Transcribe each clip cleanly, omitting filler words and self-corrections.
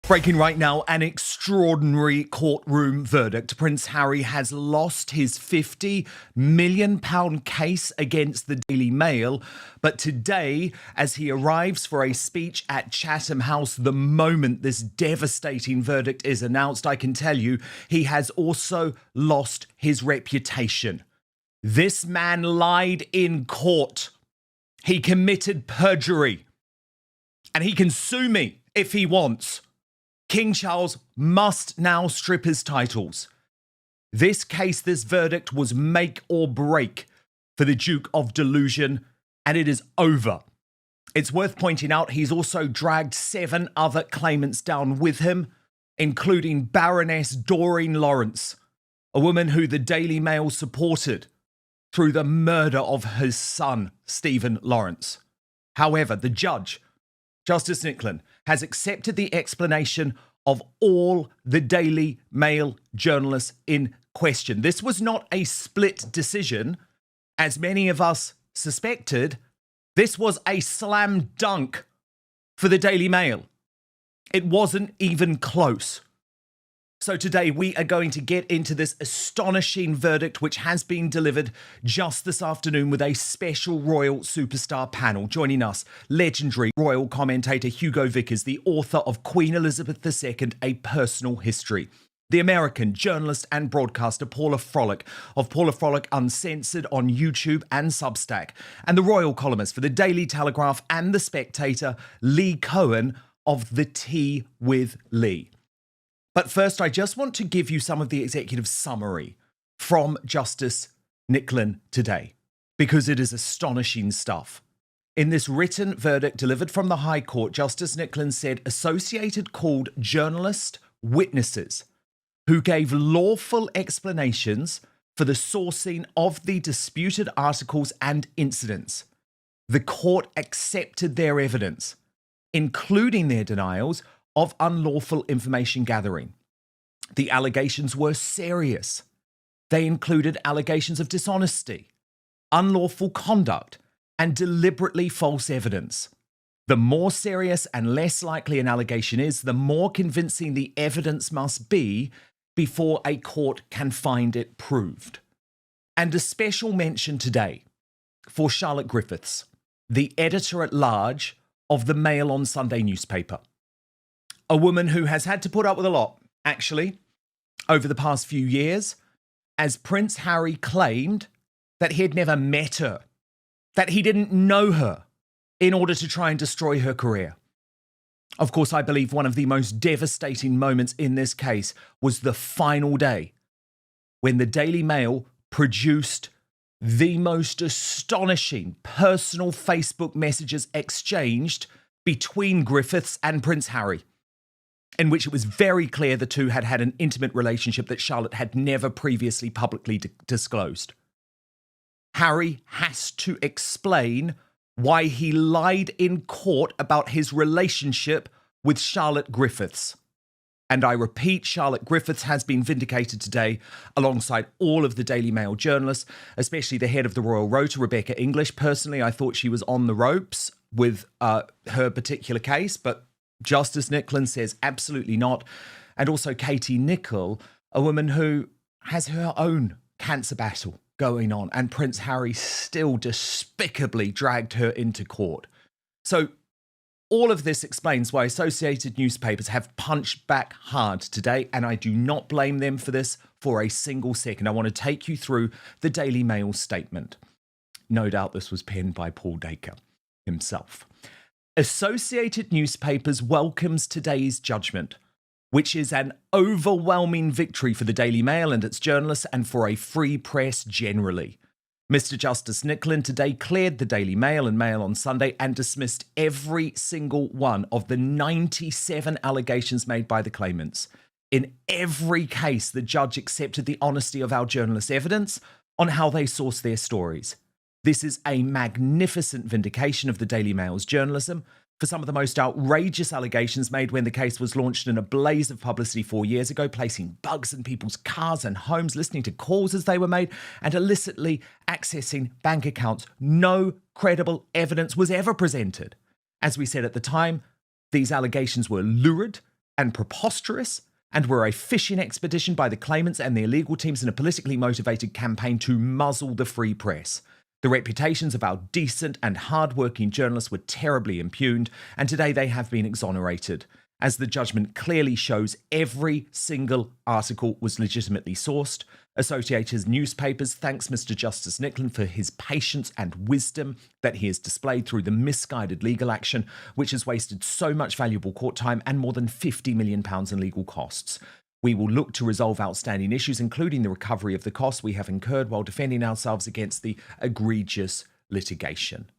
Breaking right now, an extraordinary courtroom verdict. Prince Harry has lost his £50 million case against the Daily Mail. But today, as he arrives for a speech at Chatham House, the moment this devastating verdict is announced, I can tell you, he has also lost his reputation. This man lied in court. He committed perjury. And he can sue me if he wants. King Charles must now strip his titles. This case, this verdict was make or break for the Duke of Delusion, and it is over. It's worth pointing out he's also dragged 7 other claimants down with him, including Baroness Doreen Lawrence, a woman who the Daily Mail supported through the murder of his son, Stephen Lawrence. However, the judge, Justice Nicholan, has accepted the explanation of all the Daily Mail journalists in question. This was not a split decision, as many of us suspected. This was a slam dunk for the Daily Mail. It wasn't even close. So today we are going to get into this astonishing verdict, which has been delivered just this afternoon with a special royal superstar panel. Joining us, legendary royal commentator Hugo Vickers, the author of Queen Elizabeth II, A Personal History. The American journalist and broadcaster Paula Frolick of Paula Frolick Uncensored on YouTube and Substack. And the royal columnist for the Daily Telegraph and The Spectator, Lee Cohen of The Tea with Lee. But first, I just want to give you some of the executive summary from Justice Nicholan today, because it is astonishing stuff. In this written verdict delivered from the High Court, Justice Nicholan said Associated called journalist witnesses who gave lawful explanations for the sourcing of the disputed articles and incidents. The court accepted their evidence, including their denials of unlawful information gathering. The allegations were serious. They included allegations of dishonesty, unlawful conduct, and deliberately false evidence. The more serious and less likely an allegation is, the more convincing the evidence must be before a court can find it proved. And a special mention today for Charlotte Griffiths, the editor-at-large of the Mail on Sunday newspaper. A woman who has had to put up with a lot, actually, over the past few years, as Prince Harry claimed that he had never met her, that he didn't know her, in order to try and destroy her career. Of course, I believe one of the most devastating moments in this case was the final day when the Daily Mail produced the most astonishing personal Facebook messages exchanged between Griffiths and Prince Harry, in which it was very clear the two had had an intimate relationship that Charlotte had never previously publicly disclosed. Harry has to explain why he lied in court about his relationship with Charlotte Griffiths. And I repeat, Charlotte Griffiths has been vindicated today alongside all of the Daily Mail journalists, especially the head of the Royal Rota, Rebecca English. Personally, I thought she was on the ropes with her particular case, but Justice Nicholan says absolutely not. And also Katie Nicholl, a woman who has her own cancer battle going on, and Prince Harry still despicably dragged her into court. So all of this explains why Associated newspapers have punched back hard today, and I do not blame them for this for a single second. I want to take you through the Daily Mail statement. No doubt this was penned by Paul Dacre himself. Associated Newspapers welcomes today's judgment, which is an overwhelming victory for the Daily Mail and its journalists and for a free press generally. Mr. Justice Nicholan today cleared the Daily Mail and Mail on Sunday and dismissed every single one of the 97 allegations made by the claimants. In every case, the judge accepted the honesty of our journalists' evidence on how they source their stories. This is a magnificent vindication of the Daily Mail's journalism for some of the most outrageous allegations made when the case was launched in a blaze of publicity 4 years ago, placing bugs in people's cars and homes, listening to calls as they were made, and illicitly accessing bank accounts. No credible evidence was ever presented. As we said at the time, these allegations were lurid and preposterous, and were a fishing expedition by the claimants and their legal teams in a politically motivated campaign to muzzle the free press. The reputations of our decent and hard-working journalists were terribly impugned, and today they have been exonerated. As the judgment clearly shows, every single article was legitimately sourced. Associated newspapers thanks Mr. Justice Nicholan for his patience and wisdom that he has displayed through the misguided legal action, which has wasted so much valuable court time and more than £50 million in legal costs. We will look to resolve outstanding issues, including the recovery of the costs we have incurred while defending ourselves against the egregious litigation.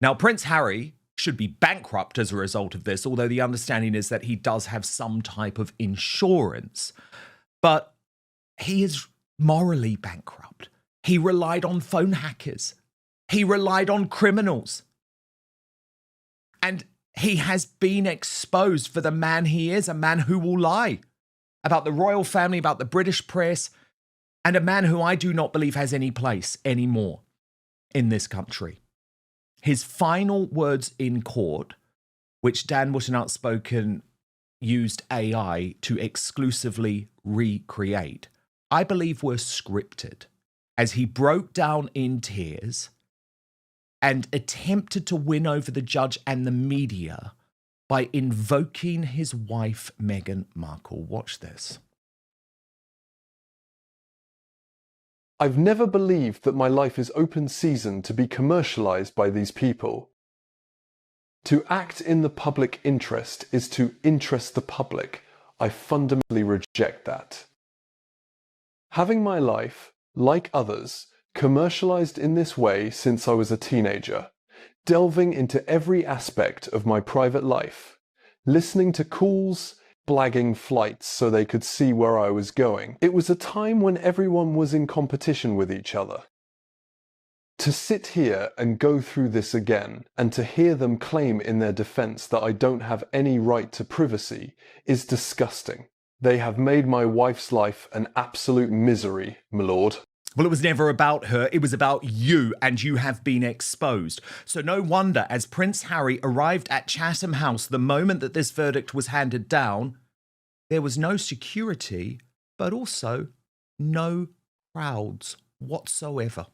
Now, Prince Harry should be bankrupt as a result of this, although the understanding is that he does have some type of insurance. But he is morally bankrupt. He relied on phone hackers. He relied on criminals. And he has been exposed for the man he is, a man who will lie about the royal family, about the British press, and a man who I do not believe has any place anymore in this country. His final words in court, which Dan Wootton Outspoken used AI to exclusively recreate, I believe were scripted, as he broke down in tears and attempted to win over the judge and the media by invoking his wife, Meghan Markle. Watch this. I've never believed that my life is open season to be commercialized by these people. To act in the public interest is to interest the public. I fundamentally reject that. Having my life, like others, commercialized in this way since I was a teenager, delving into every aspect of my private life, listening to calls, blagging flights so they could see where I was going. It was a time when everyone was in competition with each other. To sit here and go through this again, and to hear them claim in their defense that I don't have any right to privacy, is disgusting. They have made my wife's life an absolute misery, my lord. Well, it was never about her. It was about you, and you have been exposed. So no wonder, as Prince Harry arrived at Chatham House the moment that this verdict was handed down, there was no security, but also no crowds whatsoever.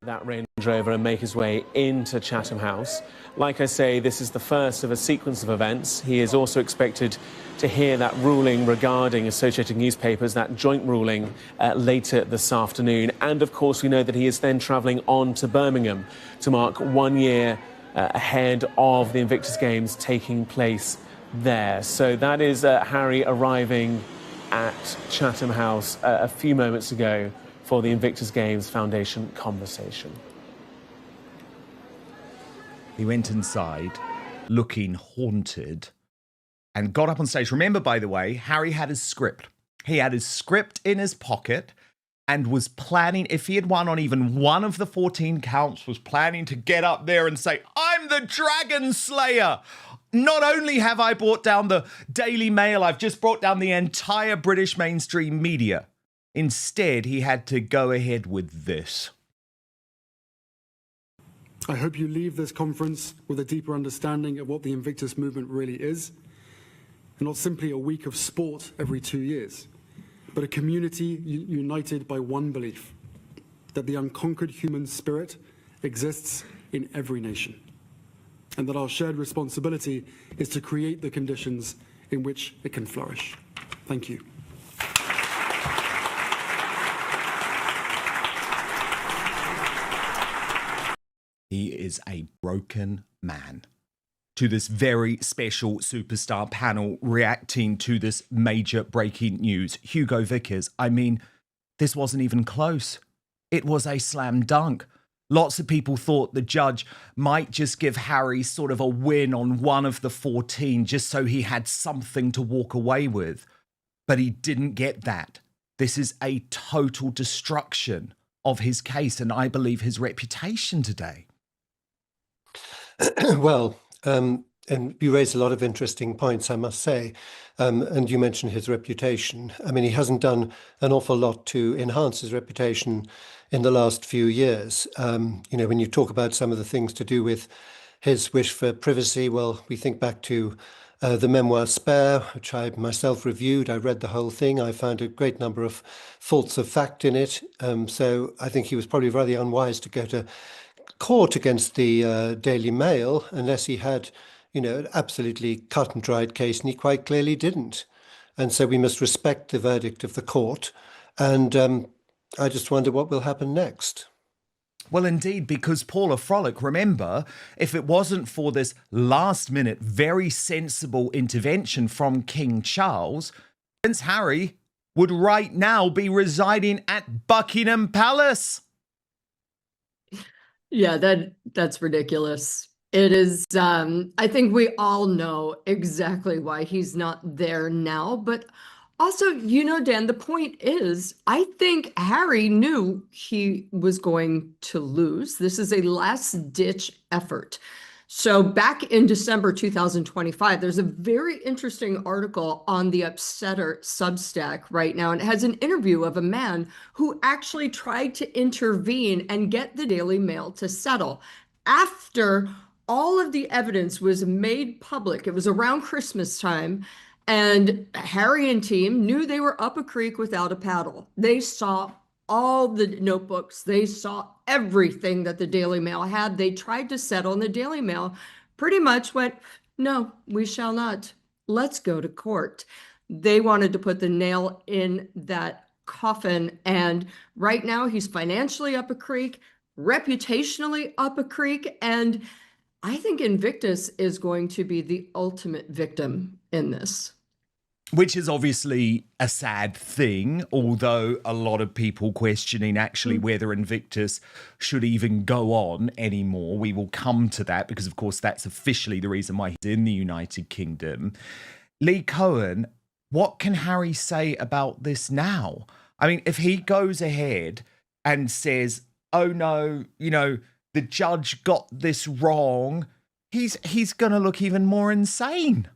That Range Rover and make his way into Chatham House. Like I say, this is the first of a sequence of events. He is also expected to hear that ruling regarding Associated Newspapers, that joint ruling, later this afternoon. And of course, we know that he is then travelling on to Birmingham to mark 1 year ahead of the Invictus Games taking place there. So that is Harry arriving at Chatham House a few moments ago for the Invictus Games Foundation conversation. He went inside looking haunted and got up on stage. Remember, by the way, Harry had his script. He had his script in his pocket and was planning, if he had won on even one of the 14 counts, was planning to get up there and say, "I'm the Dragon Slayer. Not only have I brought down the Daily Mail, I've just brought down the entire British mainstream media." Instead, he had to go ahead with this. I hope you leave this conference with a deeper understanding of what the Invictus movement really is, and not simply a week of sport every 2 years, but a community united by one belief, that the unconquered human spirit exists in every nation, and that our shared responsibility is to create the conditions in which it can flourish. Thank you. He is a broken man. To this very special superstar panel reacting to this major breaking news, Hugo Vickers, I mean, this wasn't even close. It was a slam dunk. Lots of people thought the judge might just give Harry sort of a win on one of the 14 just so he had something to walk away with. But he didn't get that. This is a total destruction of his case and I believe his reputation today. Well, and you raise a lot of interesting points, I must say. And you mentioned his reputation. I mean, he hasn't done an awful lot to enhance his reputation in the last few years. You know, when you talk about some of the things to do with his wish for privacy, well, we think back to The memoir Spare, which I myself reviewed, I read the whole thing. I found a great number of faults of fact in it. So I think he was probably very unwise to go to court against the Daily Mail unless he had, an absolutely cut and dried case, and he quite clearly didn't. And so we must respect the verdict of the court. And I just wonder what will happen next. Well, indeed, because Paula Frolic, remember, if it wasn't for this last-minute, very sensible intervention from King Charles, Prince Harry would right now be residing at Buckingham Palace. Yeah, that's ridiculous. It is, I think we all know exactly why he's not there now, but also, Dan, the point is, I think Harry knew he was going to lose. This is a last-ditch effort. So back in December 2025, there's a very interesting article on the Upsetter Substack right now, and it has an interview of a man who actually tried to intervene and get the Daily Mail to settle after all of the evidence was made public. It was around Christmas time. And Harry and team knew they were up a creek without a paddle. They saw all the notebooks. They saw everything that the Daily Mail had. They tried to settle, and the Daily Mail pretty much went, no, we shall not. Let's go to court. They wanted to put the nail in that coffin. And right now he's financially up a creek, reputationally up a creek. And I think Invictus is going to be the ultimate victim in this. Which is obviously a sad thing, although a lot of people questioning actually whether Invictus should even go on anymore. We will come to that because, of course, that's officially the reason why he's in the United Kingdom. Lee Cohen, what can Harry say about this now? I mean, if he goes ahead and says, oh, no, the judge got this wrong, he's going to look even more insane.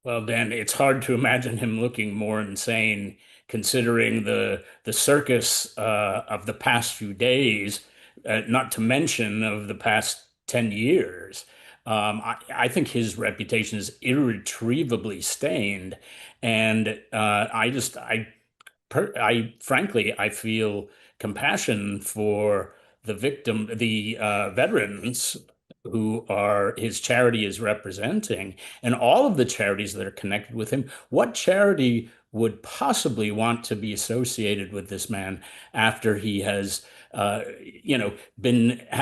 Well, Dan, it's hard to imagine him looking more insane considering the circus of the past few days, not to mention of the past 10 years. I think his reputation is irretrievably stained. And frankly, I feel compassion for the victim, the veterans who are his charity is representing, and all of the charities that are connected with him. What charity would possibly want to be associated with this man after he has, had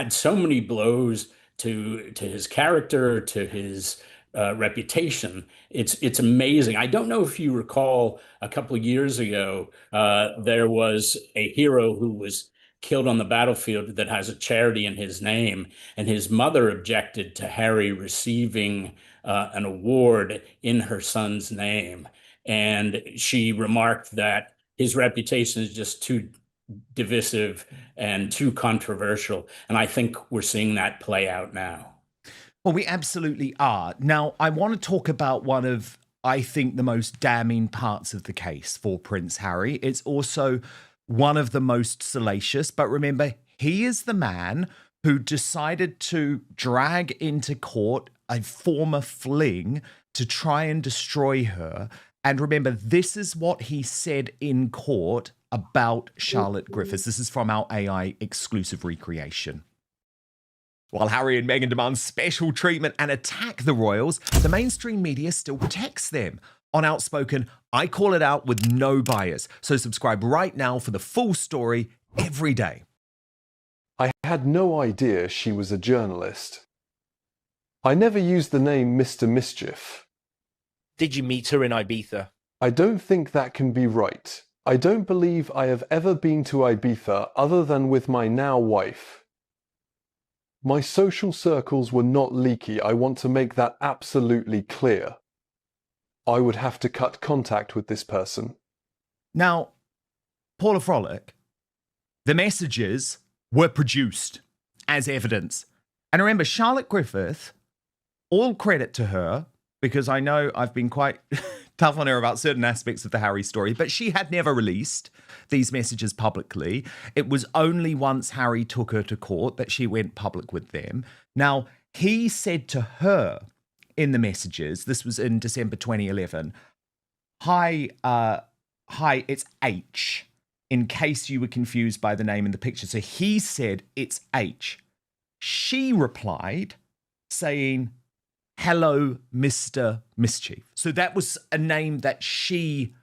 so many blows to his character, to his reputation? It's amazing. I don't know if you recall a couple of years ago, there was a hero who was killed on the battlefield that has a charity in his name, and his mother objected to Harry receiving an award in her son's name. And she remarked that his reputation is just too divisive and too controversial. And I think we're seeing that play out now. Well, we absolutely are. Now, I want to talk about one of, I think, the most damning parts of the case for Prince Harry. It's also one of the most salacious, but remember, he is the man who decided to drag into court a former fling to try and destroy her. And remember, this is what he said in court about Charlotte Griffiths. This is from our AI exclusive recreation. While Harry and Meghan demand special treatment and attack the royals, the mainstream media still protects them. On Outspoken, I call it out with no bias. So subscribe right now for the full story every day. I had no idea she was a journalist. I never used the name Mr. Mischief. Did you meet her in Ibiza? I don't think that can be right. I don't believe I have ever been to Ibiza other than with my now wife. My social circles were not leaky. I want to make that absolutely clear. I would have to cut contact with this person. Now, Paula Frolic, the messages were produced as evidence. And remember, Charlotte Griffith, all credit to her, because I know I've been quite tough on her about certain aspects of the Harry story, but she had never released these messages publicly. It was only once Harry took her to court that she went public with them. Now, he said to her in the messages. This was in December 2011. Hi, it's H, in case you were confused by the name in the picture. So he said it's H. She replied saying, hello, Mr. Mischief. So that was a name that she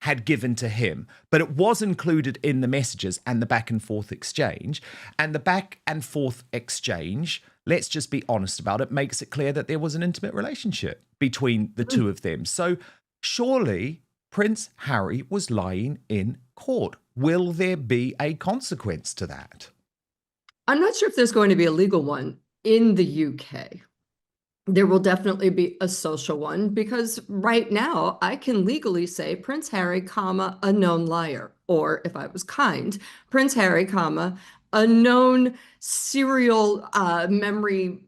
had given to him, but it was included in the messages and the back and forth exchange. And the back and forth exchange, let's just be honest about it, makes it clear that there was an intimate relationship between the two of them. So surely Prince Harry was lying in court. Will there be a consequence to that? I'm not sure if there's going to be a legal one in the UK. There will definitely be a social one, because right now I can legally say Prince Harry, comma, a known liar. Or if I was kind, Prince Harry, comma, a known serial memory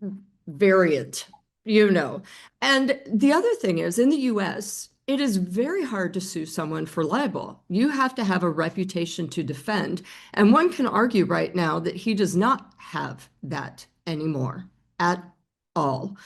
variant, you know. And the other thing is, in the US, it is very hard to sue someone for libel. You have to have a reputation to defend. And one can argue right now that he does not have that anymore at all.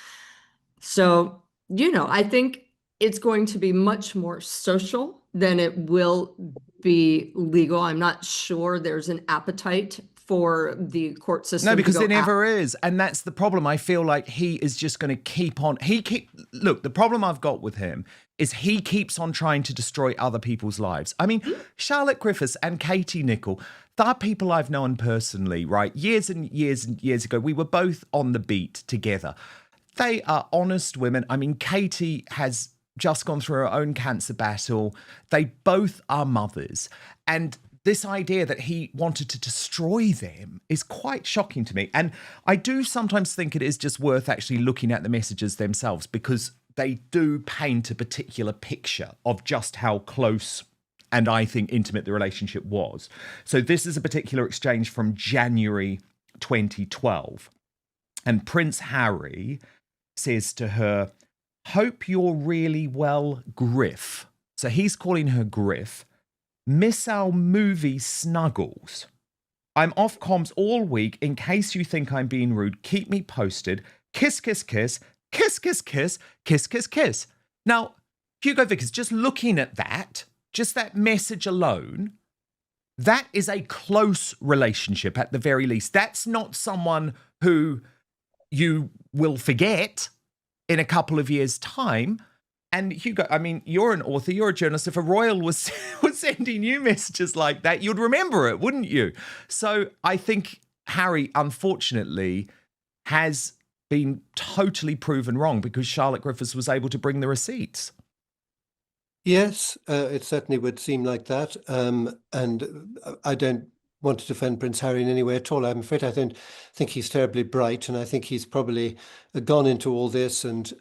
So, you know, I think it's going to be much more social than it will be legal. I'm not sure there's an appetite for the court system. No, because there never is. And that's the problem. I feel like he is just going to keep on. Look, the problem I've got with him is he keeps on trying to destroy other people's lives. I mean, Charlotte Griffiths and Katie Nicholl, they're people I've known personally, right? Years and years and years ago, we were both on the beat together. They are honest women. I mean, Katie has just gone through her own cancer battle. They both are mothers. And this idea that he wanted to destroy them is quite shocking to me. And I do sometimes think it is just worth actually looking at the messages themselves, because they do paint a particular picture of just how close and I think intimate the relationship was. So this is a particular exchange from January 2012. And Prince Harry says to her, hope you're really well, Griff. So he's calling her Griff. Miss our movie Snuggles. I'm off comms all week. In case you think I'm being rude, keep me posted. Kiss, kiss, kiss. Kiss, kiss, kiss. Kiss, kiss, kiss. Now, Hugo Vickers, just looking at that, just that message alone, that is a close relationship at the very least. That's not someone who you will forget in a couple of years' time. And Hugo, I mean, you're an author, you're a journalist. If a royal was sending you messages like that, you'd remember it, wouldn't you? So I think Harry, unfortunately, has been totally proven wrong, because Charlotte Griffiths was able to bring the receipts. Yes, it certainly would seem like that. And I don't want to defend Prince Harry in any way at all. I'm afraid I don't think he's terribly bright, and I think he's probably gone into all this and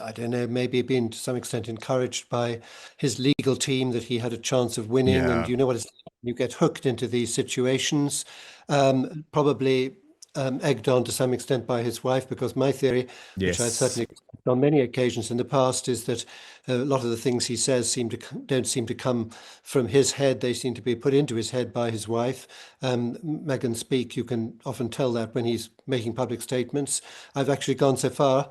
I don't know, maybe been to some extent encouraged by his legal team that he had a chance of winning. Yeah. And you know what it's like when you get hooked into these situations, probably egged on to some extent by his wife, because my theory, which I've certainly on many occasions in the past, is that a lot of the things he says don't seem to come from his head. They seem to be put into his head by his wife. Meghan speak, you can often tell that when he's making public statements. I've actually gone so far,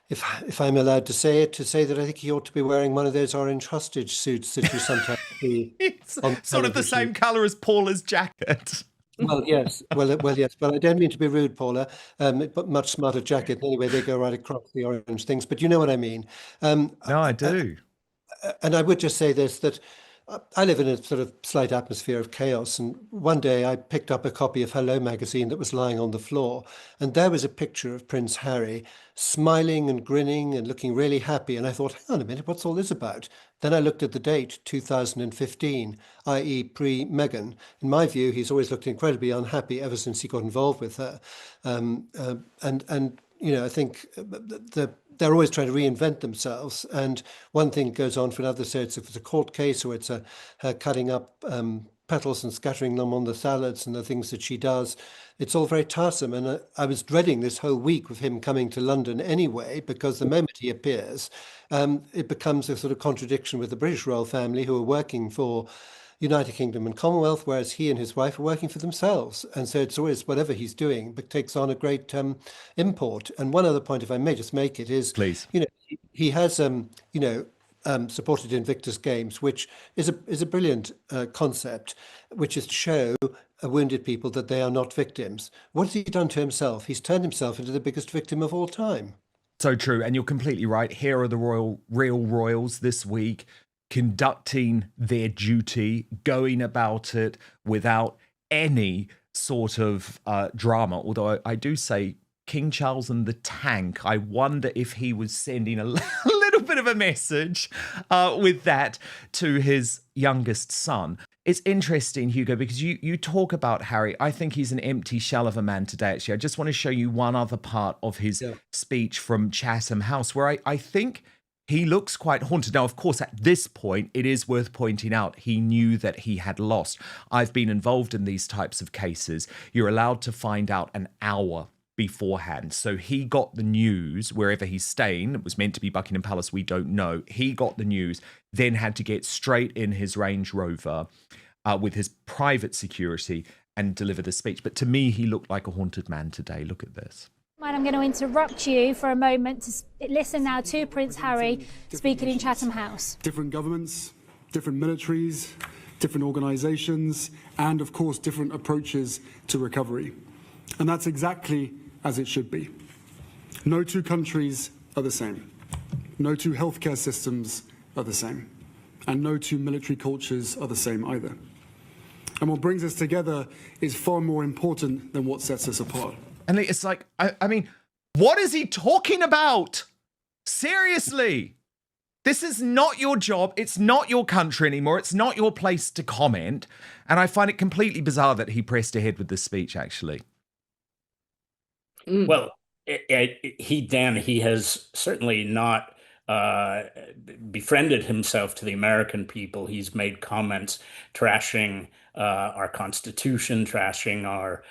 if I'm allowed to say it, to say that I think he ought to be wearing one of those orange hostage suits that you sometimes see. It's sort of the same colour as Paula's jacket. Well, yes. Well, yes. But I don't mean to be rude, Paula. But much smarter jacket. Anyway, they go right across the orange things. But you know what I mean. No, I do. And I would just say this, that I live in a sort of slight atmosphere of chaos. And one day I picked up a copy of Hello magazine that was lying on the floor. And there was a picture of Prince Harry smiling and grinning and looking really happy. And I thought, hang on a minute, what's all this about? Then I looked at the date, 2015, i.e. pre-Meghan. In my view, he's always looked incredibly unhappy ever since he got involved with her. And you know, I think they're always trying to reinvent themselves. And one thing goes on for another. So it's a court case, or it's her cutting up petals and scattering them on the salads and the things that she does. It's all very tiresome. And I was dreading this whole week with him coming to London anyway, because the moment he appears, it becomes a sort of contradiction with the British royal family, who are working for, United Kingdom and Commonwealth, whereas he and his wife are working for themselves. And so it's always whatever he's doing, but takes on a great import. And one other point, if I may just make it, is, Please. he has, supported Invictus Games, which is a brilliant concept, which is to show wounded people that they are not victims. What has he done to himself? He's turned himself into the biggest victim of all time. So true. And you're completely right. Here are the real royals this week conducting their duty, going about it without any sort of drama. Although I do say King Charles and the tank, I wonder if he was sending a little bit of a message with that to his youngest son. It's interesting, Hugo, because you talk about Harry. I think he's an empty shell of a man today, actually. I just want to show you one other part of his speech from Chatham House, where I think he looks quite haunted. Now, of course, at this point, it is worth pointing out he knew that he had lost. I've been involved in these types of cases. You're allowed to find out an hour beforehand. So he got the news wherever he's staying. It was meant to be Buckingham Palace. We don't know. He got the news, then had to get straight in his Range Rover with his private security and deliver the speech. But to me, he looked like a haunted man today. Look at this. I'm going to interrupt you for a moment to listen now to Prince Harry speaking in Chatham House. Different governments, different militaries, different organisations, and of course different approaches to recovery. And that's exactly as it should be. No two countries are the same. No two healthcare systems are the same. And no two military cultures are the same either. And what brings us together is far more important than what sets us apart. And it's like, I mean, what is he talking about? Seriously. This is not your job. It's not your country anymore. It's not your place to comment. And I find it completely bizarre that he pressed ahead with this speech, actually. Well, he has certainly not befriended himself to the American people. He's made comments trashing our Constitution, trashing our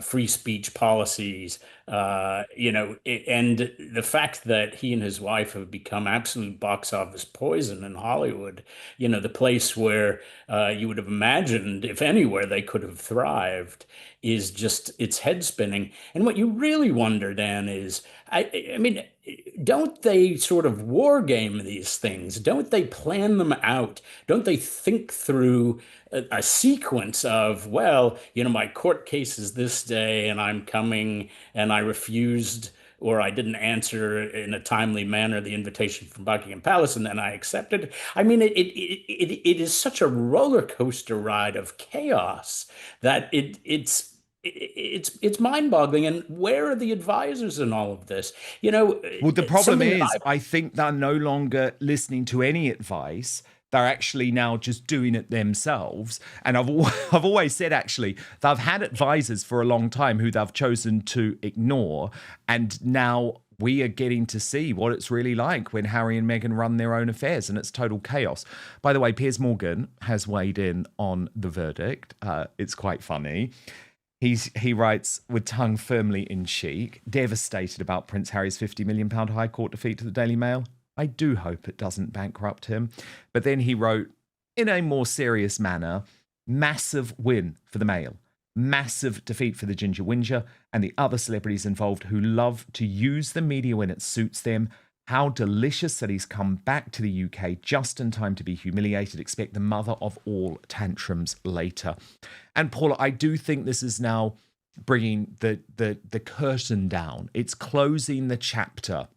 free speech policies, and the fact that he and his wife have become absolute box office poison in Hollywood, the place where you would have imagined, if anywhere, they could have thrived, is just, it's head spinning. And what you really wonder, Dan, is, I mean, don't they sort of war game these things? Don't they plan them out? Don't they think through a sequence of, well, my court case is this day and I'm coming and I refused or I didn't answer in a timely manner the invitation from Buckingham Palace, and then I accepted. I mean, it is such a roller coaster ride of chaos that it's mind-boggling. And where are the advisors in all of this? Well, the problem is, I think they're no longer listening to any advice. They're actually now just doing it themselves. And I've always said, actually, they've had advisors for a long time who they've chosen to ignore. And now we are getting to see what it's really like when Harry and Meghan run their own affairs, and it's total chaos. By the way, Piers Morgan has weighed in on the verdict. It's quite funny. He writes, with tongue firmly in cheek, devastated about Prince Harry's £50 million High Court defeat to the Daily Mail. I do hope it doesn't bankrupt him. But then he wrote, in a more serious manner, massive win for the Mail, massive defeat for the Ginger Whinger and the other celebrities involved who love to use the media when it suits them. How delicious that he's come back to the UK just in time to be humiliated. Expect the mother of all tantrums later. And Paula, I do think this is now bringing the curtain down. It's closing the chapter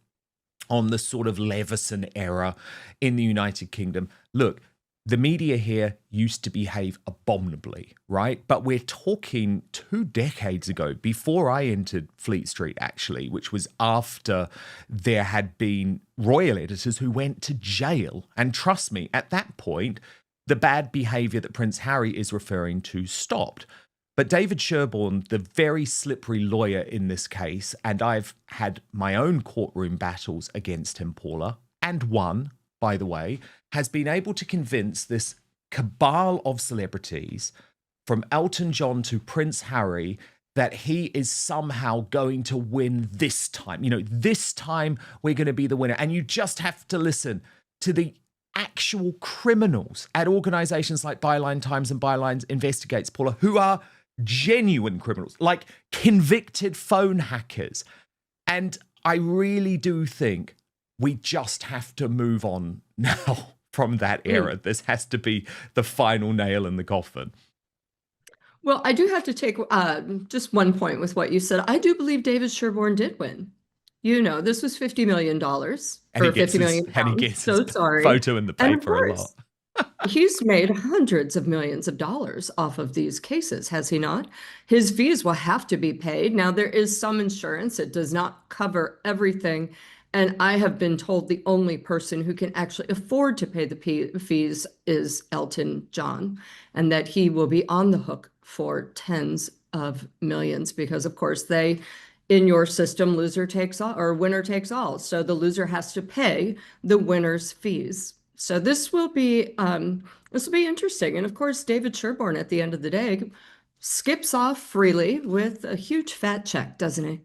on the sort of Leveson era in the United Kingdom. Look, the media here used to behave abominably, right? But we're talking 2 decades ago, before I entered Fleet Street, actually, which was after there had been royal editors who went to jail. And trust me, at that point, the bad behavior that Prince Harry is referring to stopped. But David Sherborne, the very slippery lawyer in this case, and I've had my own courtroom battles against him, Paula, and won, by the way, has been able to convince this cabal of celebrities, from Elton John to Prince Harry, that he is somehow going to win this time. This time we're going to be the winner. And you just have to listen to the actual criminals at organisations like Byline Times and Byline Investigates, Paula, who are genuine criminals, like convicted phone hackers. And I really do think we just have to move on now from that era. This has to be the final nail in the coffin. Well, I do have to take just one point with what you said. I do believe David Sherborne did win. You know, this was $50 million for 50 million pounds. And he gets so his sorry. photo in the paper a lot. He's made hundreds of millions of dollars off of these cases, has he not? His fees will have to be paid. Now, there is some insurance. It does not cover everything. And I have been told the only person who can actually afford to pay the fees is Elton John, and that he will be on the hook for tens of millions because, of course, they, in your system, loser takes all or winner takes all. So the loser has to pay the winner's fees. So this will be interesting. And of course, David Sherborne, at the end of the day, skips off freely with a huge fat check, doesn't he?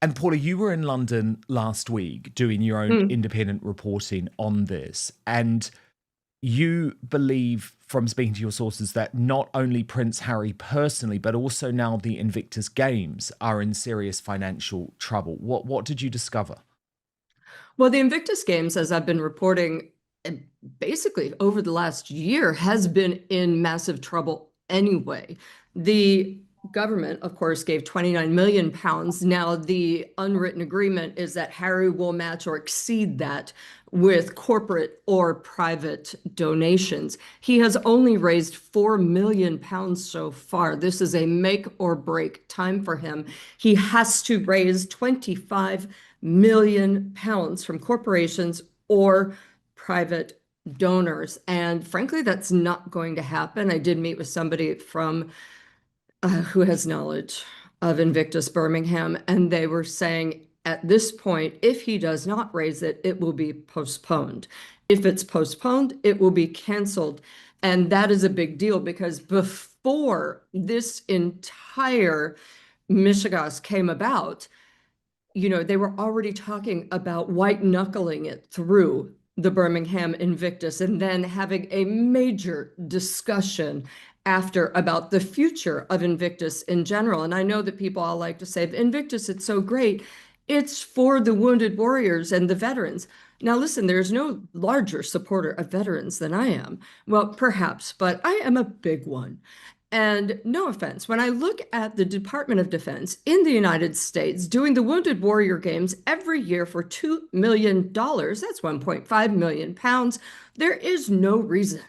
And Paula, you were in London last week doing your own independent reporting on this. And you believe, from speaking to your sources, that not only Prince Harry personally, but also now the Invictus Games are in serious financial trouble. What did you discover? Well, the Invictus Games, as I've been reporting basically over the last year, has been in massive trouble anyway. The government, of course, gave 29 million pounds. Now, the unwritten agreement is that Harry will match or exceed that with corporate or private donations. He has only raised 4 million pounds so far. This is a make or break time for him. He has to raise 25 million pounds from corporations or private donors. And frankly, that's not going to happen. I did meet with somebody from who has knowledge of Invictus Birmingham, and they were saying at this point, if he does not raise it, it will be postponed. If it's postponed, it will be canceled. And that is a big deal because before this entire mishegas came about, you know, they were already talking about white knuckling it through the Birmingham Invictus and then having a major discussion after about the future of Invictus in general. And I know that people all like to say, Invictus, it's so great. It's for the wounded warriors and the veterans. Now, listen, there's no larger supporter of veterans than I am. Well, perhaps, but I am a big one. And no offense, when I look at the Department of Defense in the United States doing the Wounded Warrior Games every year for $2 million, that's 1.5 million pounds, there is no reason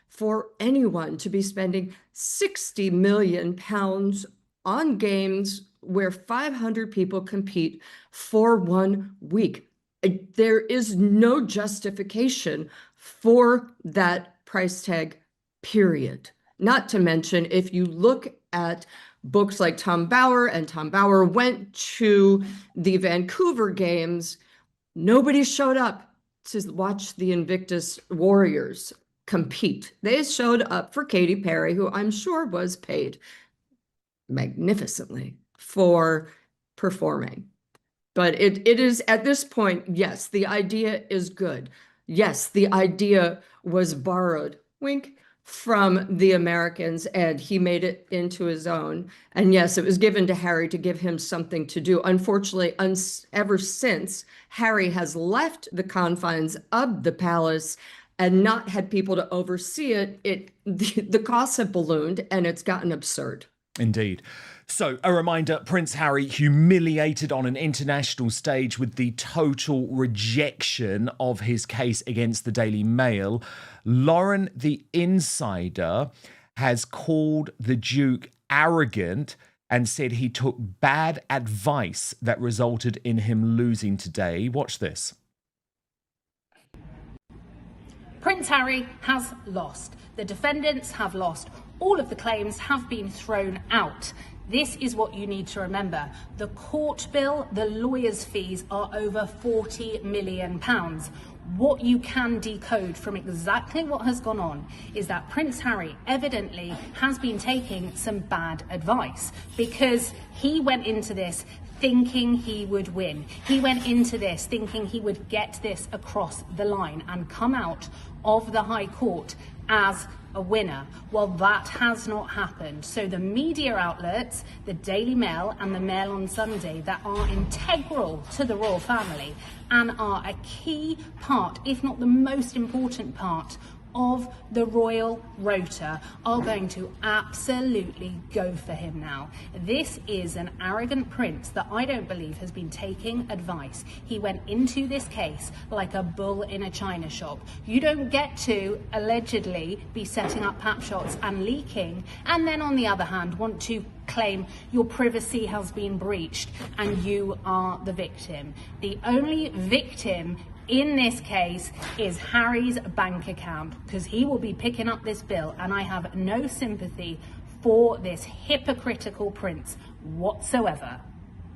for anyone to be spending 60 million pounds on games where 500 people compete for 1 week. There is no justification for that price tag, period. Not to mention, if you look at books like Tom Bower, and Tom Bower went to the Vancouver Games, nobody showed up to watch the Invictus Warriors compete. They showed up for Katy Perry, who I'm sure was paid magnificently for performing. But it is, at this point, yes, the idea is good. Yes, the idea was borrowed, wink, from the Americans, and he made it into his own. And yes, it was given to Harry to give him something to do. Unfortunately, ever since Harry has left the confines of the palace and not had people to oversee it, the costs have ballooned and it's gotten absurd. Indeed. So, a reminder, Prince Harry humiliated on an international stage with the total rejection of his case against the Daily Mail. Lauren, the insider, has called the Duke arrogant and said he took bad advice that resulted in him losing today. Watch this. Prince Harry has lost. The defendants have lost. All of the claims have been thrown out. This is what you need to remember. The court bill, the lawyers' fees are over £40 million. What you can decode from exactly what has gone on is that Prince Harry evidently has been taking some bad advice, because he went into this thinking he would win. He went into this thinking he would get this across the line and come out of the High Court as a winner. Well, that has not happened. So the media outlets, the Daily Mail and the Mail on Sunday, that are integral to the royal family and are a key part, if not the most important part, of the royal rota, are going to absolutely go for him now. This is an arrogant prince that I don't believe has been taking advice. He went into this case like a bull in a china shop. You don't get to allegedly be setting up pap shots and leaking, and then on the other hand want to claim your privacy has been breached and you are the victim. The only victim in this case is Harry's bank account, because he will be picking up this bill, and I have no sympathy for this hypocritical prince whatsoever.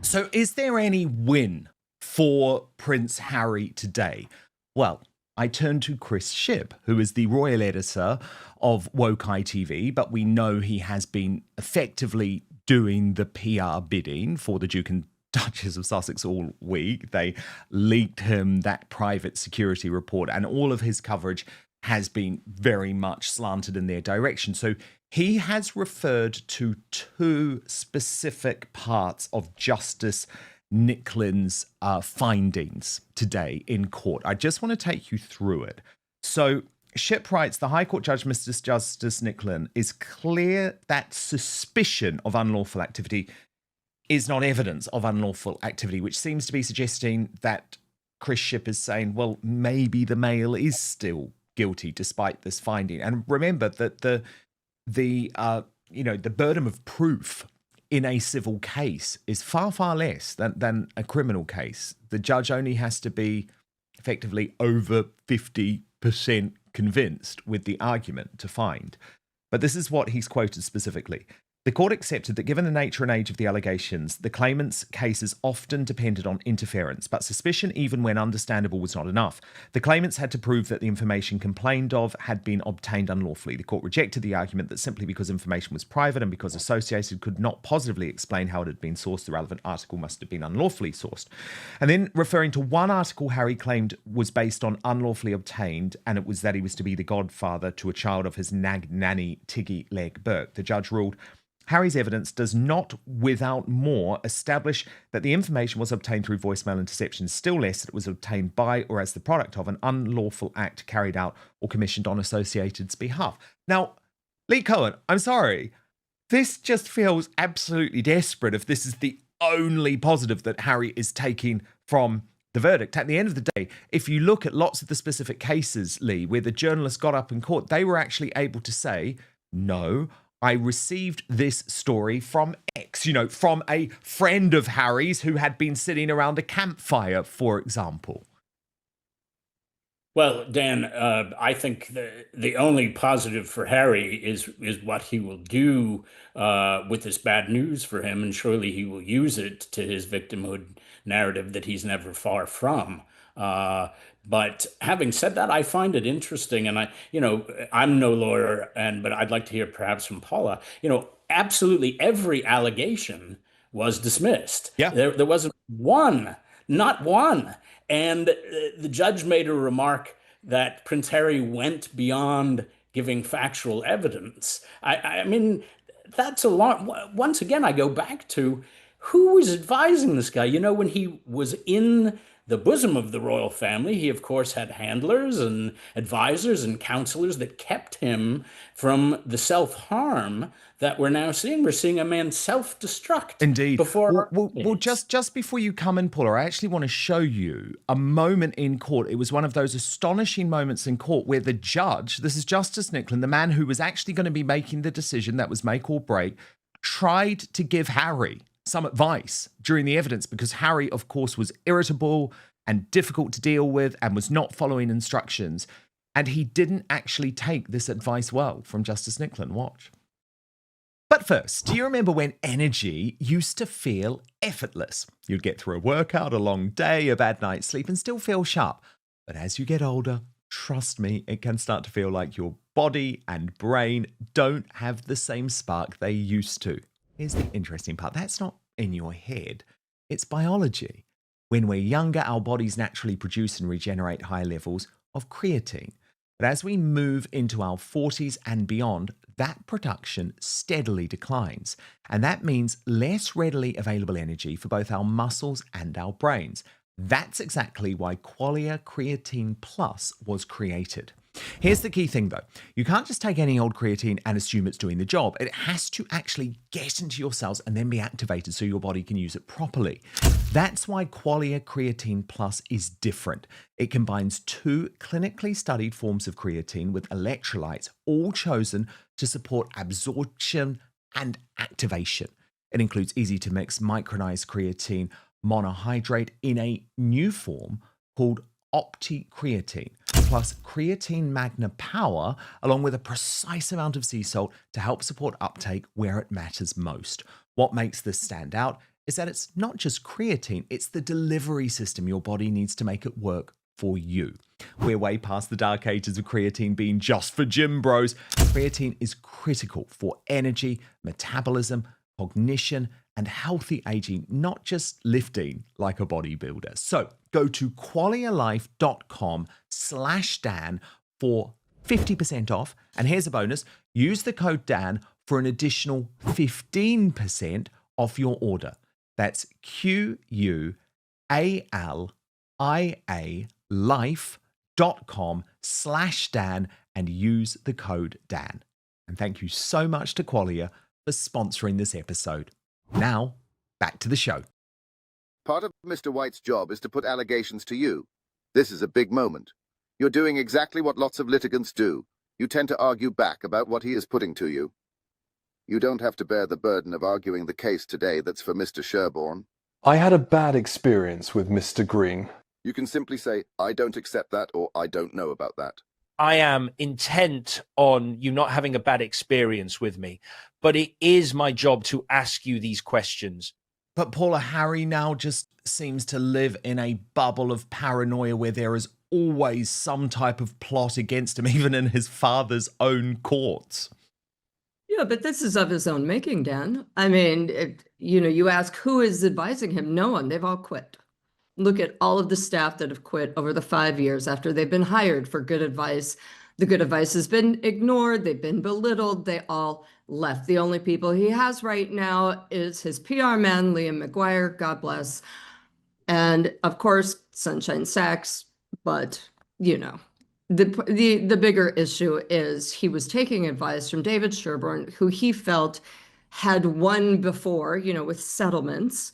So is there any win for Prince Harry today? Well, I turn to Chris Shipp, who is the royal editor of Woke ITV, but we know he has been effectively doing the PR bidding for the Duke and Duchess of Sussex all week. They leaked him that private security report, and all of his coverage has been very much slanted in their direction. So he has referred to two specific parts of Justice Nicholan's findings today in court. I just want to take you through it. So Shipp writes, the High Court Judge, Mr. Justice Nicholan, is clear that suspicion of unlawful activity is not evidence of unlawful activity, which seems to be suggesting that Chris Shipp is saying, well, maybe the Mail is still guilty despite this finding. And remember that the burden of proof in a civil case is far, far less than a criminal case. The judge only has to be effectively over 50% convinced with the argument to find. But this is what he's quoted specifically. The court accepted that given the nature and age of the allegations, the claimant's cases often depended on interference, but suspicion, even when understandable, was not enough. The claimants had to prove that the information complained of had been obtained unlawfully. The court rejected the argument that simply because information was private and because associated could not positively explain how it had been sourced, the relevant article must have been unlawfully sourced. And then referring to one article Harry claimed was based on unlawfully obtained, and it was that he was to be the godfather to a child of his nanny Tiggy Leg Burke. The judge ruled, Harry's evidence does not, without more, establish that the information was obtained through voicemail interception, still less that it was obtained by or as the product of an unlawful act carried out or commissioned on Associated's behalf. Now, Lee Cohen, I'm sorry, this just feels absolutely desperate if this is the only positive that Harry is taking from the verdict. At the end of the day, if you look at lots of the specific cases, Lee, where the journalists got up in court, they were actually able to say, no, I received this story from X, from a friend of Harry's who had been sitting around a campfire, for example. Well, Dan, I think the only positive for Harry is what he will do with this bad news for him, and surely he will use it to his victimhood narrative that he's never far from. But having said that, I find it interesting, and I'm no lawyer, but I'd like to hear perhaps from Paula. Absolutely every allegation was dismissed. Yeah, there wasn't one, not one. And the judge made a remark that Prince Harry went beyond giving factual evidence. I mean, that's a lot. Once again, I go back to who was advising this guy. When he was in the bosom of the royal family, he, of course, had handlers and advisors and counselors that kept him from the self-harm that we're now seeing. We're seeing a man self-destruct. Indeed. Well, just before you come in, Paula, I actually want to show you a moment in court. It was one of those astonishing moments in court where the judge, this is Justice Nicholan, the man who was actually going to be making the decision that was make or break, tried to give Harry some advice during the evidence because Harry, of course, was irritable and difficult to deal with and was not following instructions. And he didn't actually take this advice well from Justice Nicholan. Watch. But first, do you remember when energy used to feel effortless? You'd get through a workout, a long day, a bad night's sleep, and still feel sharp. But as you get older, trust me, it can start to feel like your body and brain don't have the same spark they used to. Here's the interesting part. That's not in your head. It's biology. When we're younger, our bodies naturally produce and regenerate high levels of creatine. But as we move into our 40s and beyond, that production steadily declines. And that means less readily available energy for both our muscles and our brains. That's exactly why Qualia Creatine Plus was created. Here's the key thing though. You can't just take any old creatine and assume it's doing the job. It has to actually get into your cells and then be activated so your body can use it properly. That's why Qualia Creatine Plus is different. It combines two clinically studied forms of creatine with electrolytes, all chosen to support absorption and activation. It includes easy to mix micronized creatine monohydrate in a new form called OptiCreatine, plus creatine magna power, along with a precise amount of sea salt to help support uptake where it matters most. What makes this stand out is that it's not just creatine, it's the delivery system your body needs to make it work for you. We're way past the dark ages of creatine being just for gym bros. Creatine is critical for energy, metabolism, cognition, and healthy aging, not just lifting like a bodybuilder. So go to qualialife.com/Dan for 50% off. And here's a bonus. Use the code Dan for an additional 15% off your order. That's QUALIA life.com/Dan and use the code Dan. And thank you so much to Qualia for sponsoring this episode. Now, back to the show. Part of Mr. White's job is to put allegations to you. This is a big moment. You're doing exactly what lots of litigants do. You tend to argue back about what he is putting to you. You don't have to bear the burden of arguing the case today that's for Mr. Sherborne. I had a bad experience with Mr. Green. You can simply say, I don't accept that, or I don't know about that. I am intent on you not having a bad experience with me, but it is my job to ask you these questions. But Paula, Harry now just seems to live in a bubble of paranoia where there is always some type of plot against him, even in his father's own courts. Yeah, but this is of his own making, Dan. I mean, you ask who is advising him. No one. They've all quit. Look at all of the staff that have quit over the 5 years after they've been hired for good advice. The good advice has been ignored. They've been belittled. They all left. The only people he has right now is his PR man, Liam McGuire, God bless. And of course, Sunshine Sachs. But, the bigger issue is he was taking advice from David Sherborne, who he felt had won before, with settlements.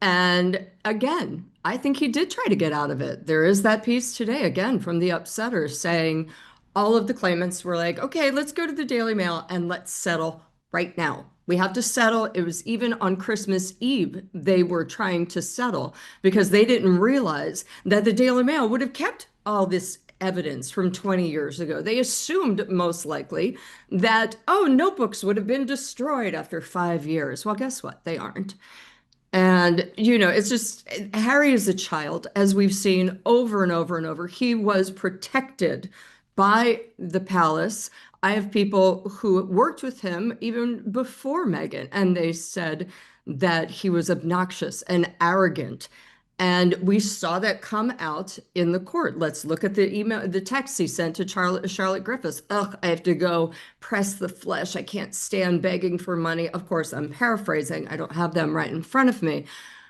And again, I think he did try to get out of it. There is that piece today, again, from the Upsetter saying all of the claimants were like, okay, let's go to the Daily Mail and let's settle right now. We have to settle. It was even on Christmas Eve, they were trying to settle because they didn't realize that the Daily Mail would have kept all this evidence from 20 years ago. They assumed most likely that, notebooks would have been destroyed after 5 years. Well, guess what? They aren't. And, it's just, Harry is a child, as we've seen over and over and over. He was protected by the palace. I have people who worked with him even before Meghan, and they said that he was obnoxious and arrogant. And we saw that come out in the court. Let's look at the email, the text he sent to Charlotte Griffiths. Ugh, I have to go press the flesh. I can't stand begging for money. Of course, I'm paraphrasing. I don't have them right in front of me.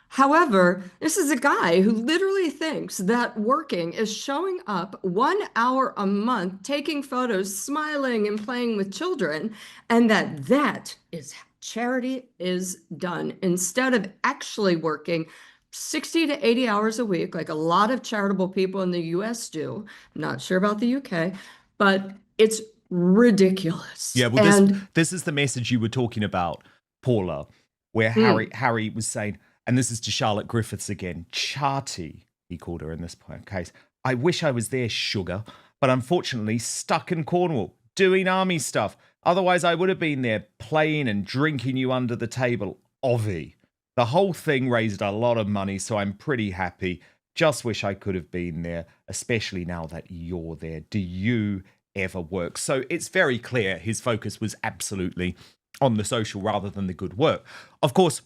However, this is a guy who literally thinks that working is showing up 1 hour a month, taking photos, smiling and playing with children, and that is how charity is done. Instead of actually working 60 to 80 hours a week, like a lot of charitable people in the US do. I'm not sure about the UK, but it's ridiculous. Yeah, well, this is the message you were talking about, Paula, where Harry was saying, and this is to Charlotte Griffiths again, Charty, he called her in this case. I wish I was there, sugar, but unfortunately stuck in Cornwall doing army stuff. Otherwise, I would have been there playing and drinking you under the table. Ovie. The whole thing raised a lot of money, so I'm pretty happy. Just wish I could have been there, especially now that you're there. Do you ever work? So it's very clear his focus was absolutely on the social rather than the good work. Of course,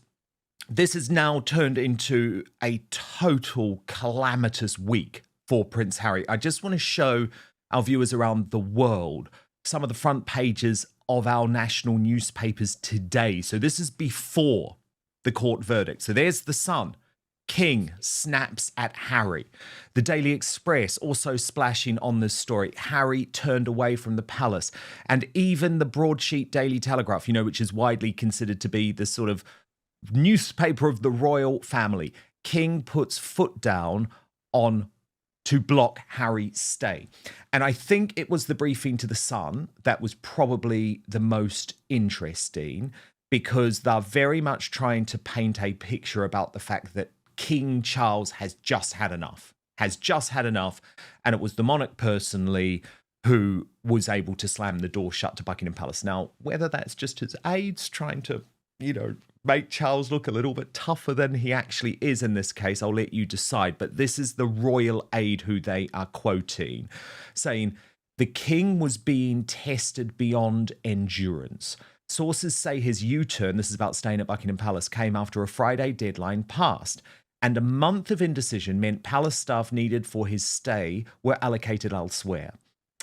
This has now turned into a total calamitous week for Prince Harry. I just want to show our viewers around the world some of the front pages of our national newspapers today. So this is before the court verdict. So there's The Sun. King snaps at Harry. The Daily Express also splashing on this story. Harry turned away from the palace. And even the broadsheet Daily Telegraph, which is widely considered to be the sort of newspaper of the royal family. King puts foot down on to block Harry's stay. And I think it was the briefing to The Sun that was probably the most interesting, because they're very much trying to paint a picture about the fact that King Charles has just had enough. And it was the monarch personally who was able to slam the door shut to Buckingham Palace. Now, whether that's just his aides trying to, make Charles look a little bit tougher than he actually is in this case, I'll let you decide. But this is the royal aide who they are quoting, saying the king was being tested beyond endurance. Sources say his U-turn, this is about staying at Buckingham Palace, came after a Friday deadline passed. And a month of indecision meant palace staff needed for his stay were allocated elsewhere.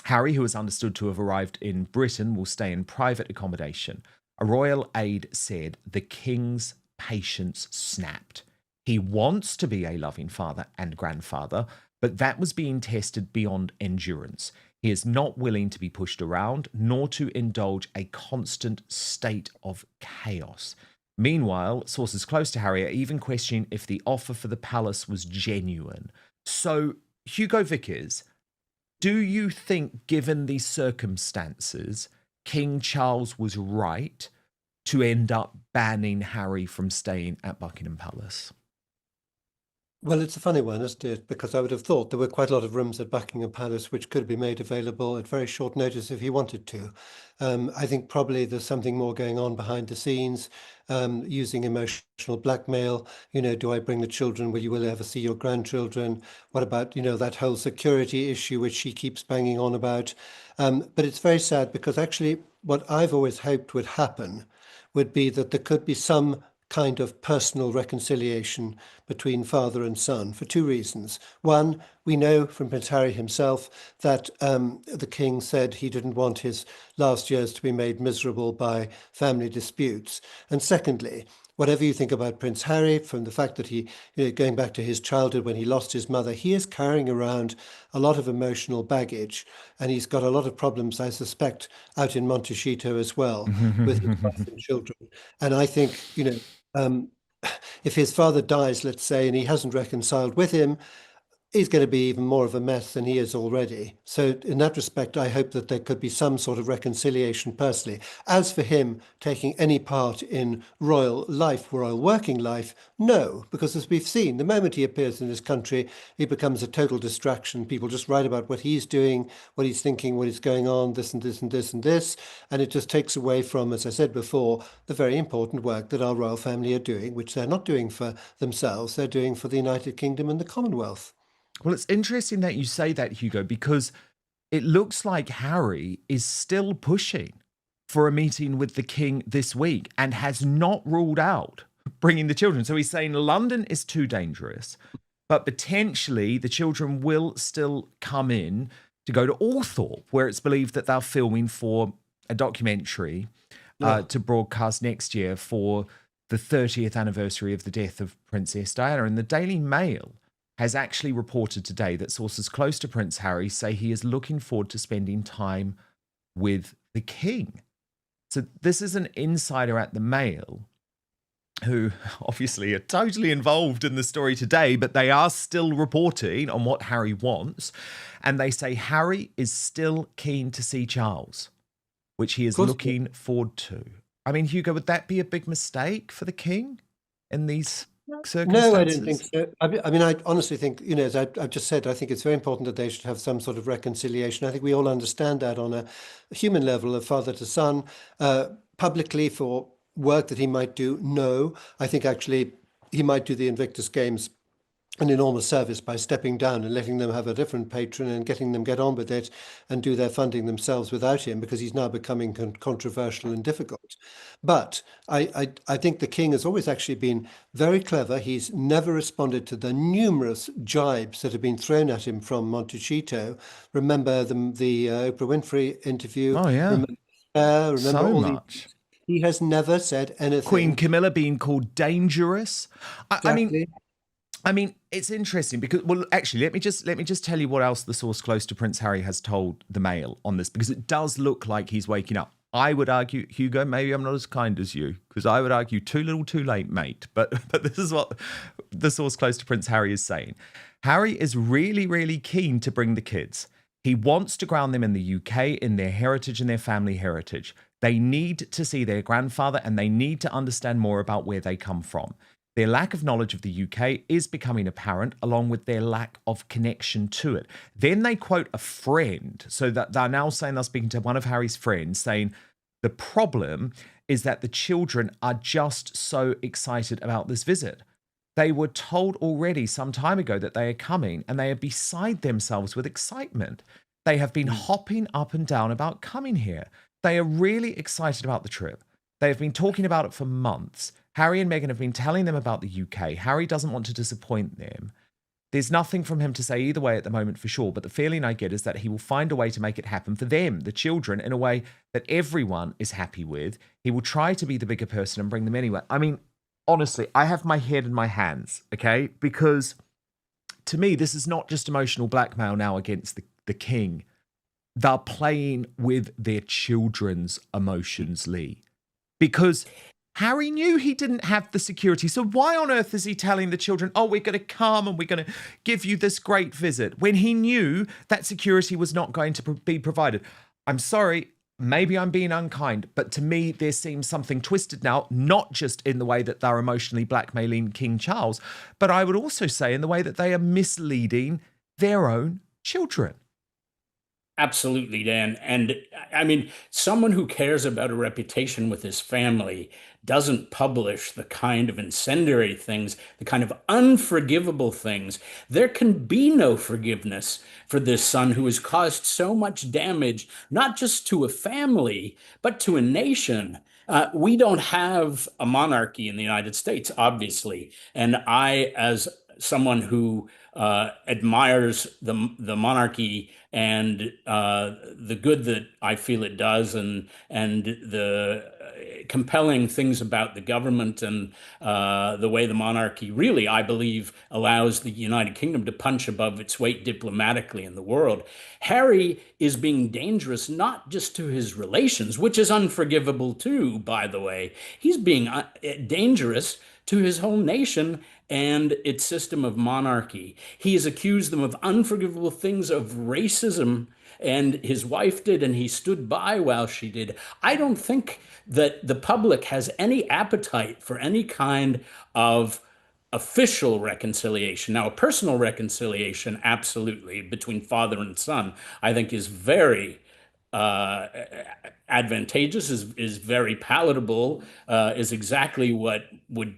Harry, who is understood to have arrived in Britain, will stay in private accommodation. A royal aide said the king's patience snapped. He wants to be a loving father and grandfather, but that was being tested beyond endurance. He is not willing to be pushed around, nor to indulge a constant state of chaos. Meanwhile, sources close to Harry are even questioning if the offer for the palace was genuine. So, Hugo Vickers, do you think, given these circumstances, King Charles was right to end up banning Harry from staying at Buckingham Palace? Well, it's a funny one, isn't it? Because I would have thought there were quite a lot of rooms at Buckingham Palace which could be made available at very short notice if he wanted to. I think probably there's something more going on behind the scenes, using emotional blackmail. Do I bring the children? Will you ever see your grandchildren? What about, that whole security issue which he keeps banging on about? But it's very sad, because actually what I've always hoped would happen would be that there could be some kind of personal reconciliation between father and son, for two reasons. One, we know from Prince Harry himself that the king said he didn't want his last years to be made miserable by family disputes. And secondly, whatever you think about Prince Harry, from the fact that he, going back to his childhood when he lost his mother, he is carrying around a lot of emotional baggage, and he's got a lot of problems, I suspect, out in Montecito as well with his wife and children. And I think, if his father dies, let's say, and he hasn't reconciled with him, he's going to be even more of a mess than he is already. So in that respect, I hope that there could be some sort of reconciliation personally. As for him taking any part in royal life, royal working life, no, because as we've seen, the moment he appears in this country, he becomes a total distraction. People just write about what he's doing, what he's thinking, what is going on, this and this and this and this. And it just takes away from, as I said before, the very important work that our royal family are doing, which they're not doing for themselves, they're doing for the United Kingdom and the Commonwealth. Well, it's interesting that you say that, Hugo, because it looks like Harry is still pushing for a meeting with the king this week and has not ruled out bringing the children. So he's saying London is too dangerous, but potentially the children will still come in to go to Althorpe, where it's believed that they're filming for a documentary to broadcast next year for the 30th anniversary of the death of Princess Diana. And the Daily Mail has actually reported today that sources close to Prince Harry say he is looking forward to spending time with the king. So this is an insider at the Mail who obviously are totally involved in the story today, but they are still reporting on what Harry wants. And they say Harry is still keen to see Charles, which he is looking forward to. I mean, Hugo, would that be a big mistake for the king in these circumstances? No, I don't think so. I mean, I honestly think, as I've just said, I think it's very important that they should have some sort of reconciliation. I think we all understand that on a human level, of father to son. Publicly, for work that he might do, no. I think actually he might do the Invictus Games an enormous service by stepping down and letting them have a different patron and getting them get on with it and do their funding themselves without him, because he's now becoming controversial and difficult. But I think the king has always actually been very clever. He's never responded to the numerous jibes that have been thrown at him from Montecito. Remember the Oprah Winfrey interview? Oh, yeah. Remember So all much. He has never said anything. Queen Camilla being called dangerous. Exactly. I mean, it's interesting because, well, actually, let me just tell you what else the source close to Prince Harry has told the Mail on this, because it does look like he's waking up. I would argue, Hugo, maybe I'm not as kind as you, because I would argue too little, too late, mate. But this is what the source close to Prince Harry is saying. Harry is really, really keen to bring the kids. He wants to ground them in the UK, in their heritage and their family heritage. They need to see their grandfather and they need to understand more about where they come from. Their lack of knowledge of the UK is becoming apparent, along with their lack of connection to it. Then they quote a friend, so that they're now saying they're speaking to one of Harry's friends, saying the problem is that the children are just so excited about this visit. They were told already some time ago that they are coming, and they are beside themselves with excitement. They have been hopping up and down about coming here. They are really excited about the trip. They have been talking about it for months. Harry and Meghan have been telling them about the UK. Harry doesn't want to disappoint them. There's nothing from him to say either way at the moment for sure, but the feeling I get is that he will find a way to make it happen for them, the children, in a way that everyone is happy with. He will try to be the bigger person and bring them anywhere. I mean, honestly, I have my head in my hands, okay? Because to me, this is not just emotional blackmail now against the king. They're playing with their children's emotions, Lee. Because Harry knew he didn't have the security. So why on earth is he telling the children, oh, we're going to come and we're going to give you this great visit, when he knew that security was not going to be provided? I'm sorry, maybe I'm being unkind, but to me, there seems something twisted now, not just in the way that they're emotionally blackmailing King Charles, but I would also say in the way that they are misleading their own children. Absolutely, Dan. And I mean, someone who cares about a reputation with his family doesn't publish the kind of incendiary things, the kind of unforgivable things. There can be no forgiveness for this son who has caused so much damage, not just to a family, but to a nation. We don't have a monarchy in the United States, obviously. And I, as someone who admires the monarchy and the good that I feel it does, and the compelling things about the government and the way the monarchy really, I believe, allows the United Kingdom to punch above its weight diplomatically in the world. Harry is being dangerous not just to his relations, which is unforgivable too, by the way. He's being dangerous to his whole nation and its system of monarchy. He has accused them of unforgivable things, of racism, and his wife did, and he stood by while she did. I don't think that the public has any appetite for any kind of official reconciliation. Now, a personal reconciliation, absolutely, between father and son, I think is very advantageous, is very palatable, is exactly what would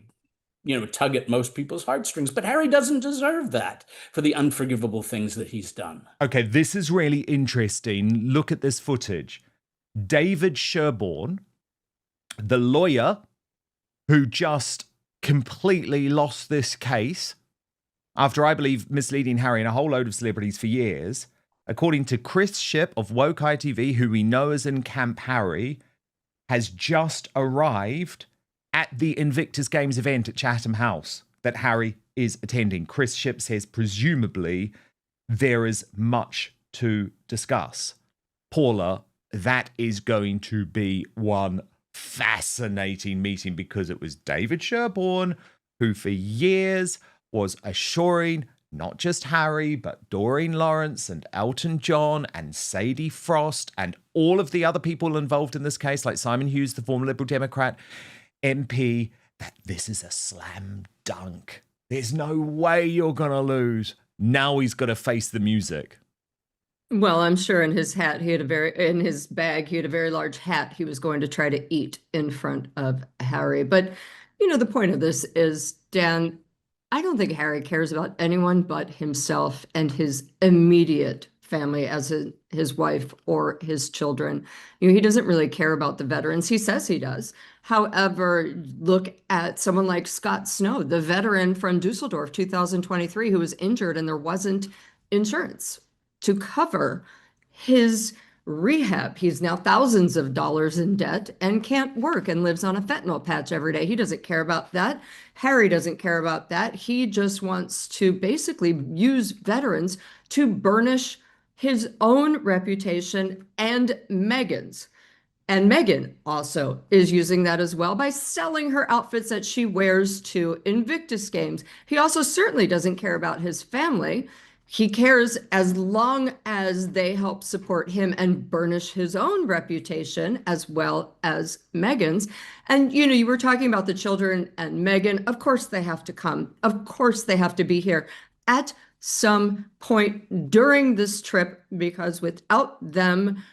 tug at most people's heartstrings. But Harry doesn't deserve that for the unforgivable things that he's done. Okay, this is really interesting. Look at this footage. David Sherborne, the lawyer who just completely lost this case after, I believe, misleading Harry and a whole load of celebrities for years, according to Chris Shipp of Woke ITV, who we know is in Camp Harry, has just arrived at the Invictus Games event at Chatham House that Harry is attending. Chris Shipp says, presumably, there is much to discuss. Paula, that is going to be one fascinating meeting, because it was David Sherborne who for years was assuring not just Harry, but Doreen Lawrence and Elton John and Sadie Frost and all of the other people involved in this case, like Simon Hughes, the former Liberal Democrat MP, that this is a slam dunk. There's no way you're going to lose. Now he's got to face the music. Well, I'm sure in his hat, in his bag, he had a very large hat he was going to try to eat in front of Harry. But, the point of this is, Dan, I don't think Harry cares about anyone but himself and his immediate family, as his wife or his children. He doesn't really care about the veterans. He says he does. However, look at someone like Scott Snow, the veteran from Dusseldorf 2023, who was injured and there wasn't insurance to cover his rehab. He's now thousands of dollars in debt and can't work and lives on a fentanyl patch every day. He doesn't care about that. Harry doesn't care about that. He just wants to basically use veterans to burnish his own reputation and Meghan's. And Meghan also is using that as well by selling her outfits that she wears to Invictus games. He also certainly doesn't care about his family. He cares as long as they help support him and burnish his own reputation as well as Meghan's. And, you were talking about the children and Meghan. Of course, they have to come. Of course, they have to be here at some point during this trip, because without them,